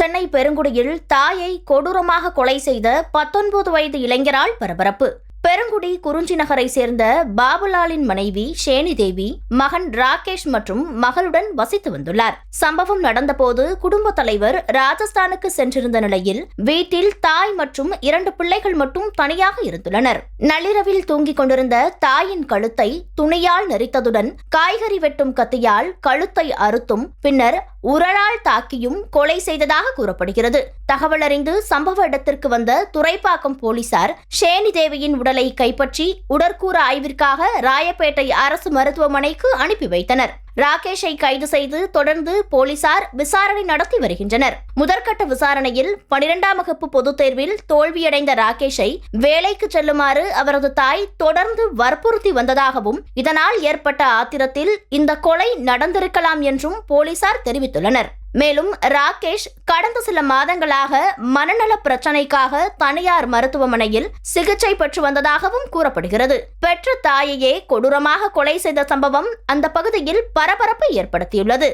சென்னை பெருங்குடியில் தாயை கொடூரமாக கொலை செய்த 19 வயது இளைஞரால் பரபரப்பு. பெருங்குடி குறிஞ்சி நகரை சேர்ந்த பாபுலாலின் மனைவி ஷேனி தேவி மகன் ராகேஷ் மற்றும் மகளுடன் வசித்து வந்துள்ளார். சம்பவம் நடந்தபோது குடும்ப தலைவர் ராஜஸ்தானுக்கு சென்றிருந்த நிலையில் வீட்டில் தாய் மற்றும் 2 பிள்ளைகள் மட்டும் தனியாக இருந்துள்ளனர். நள்ளிரவில் தூங்கிக் கொண்டிருந்த தாயின் கழுத்தை துணியால் நெரித்ததுடன் காய்கறி வெட்டும் கத்தியால் கழுத்தை அறுத்தும் பின்னர் உரலால் தாக்கியும் கொலை செய்ததாக கூறப்படுகிறது. தகவல் அறிந்து சம்பவ இடத்திற்கு வந்த துரைப்பாக்கம் போலீசார் ஷேனி தேவியின் உடலை கைப்பற்றி உடற்கூறு ஆய்விற்காக ராயப்பேட்டை அரசு மருத்துவமனைக்கு அனுப்பி வைத்தனர். ராகேஷை கைது செய்து தொடர்ந்து போலீசார் விசாரணை நடத்தி வருகின்றனர். முதற்கட்ட விசாரணையில் 12ஆம் வகுப்பு பொதுத் தேர்வில் தோல்வியடைந்த ராகேஷை வேலைக்கு செல்லுமாறு அவரது தாய் தொடர்ந்து வற்புறுத்தி வந்ததாகவும் இதனால் ஏற்பட்ட ஆத்திரத்தில் இந்த கொலை நடந்திருக்கலாம் என்றும் போலீசார் தெரிவித்துள்ளனர். மேலும் ராகேஷ் கடந்த சில மாதங்களாக மனநல பிரச்சனைக்காக தனியார் மருத்துவமனையில் சிகிச்சை பெற்று வந்ததாகவும் கூறப்படுகிறது. பெற்ற தாயையே கொடூரமாக கொலை செய்த சம்பவம் அந்த பகுதியில் பரபரப்பை ஏற்படுத்தியுள்ளது.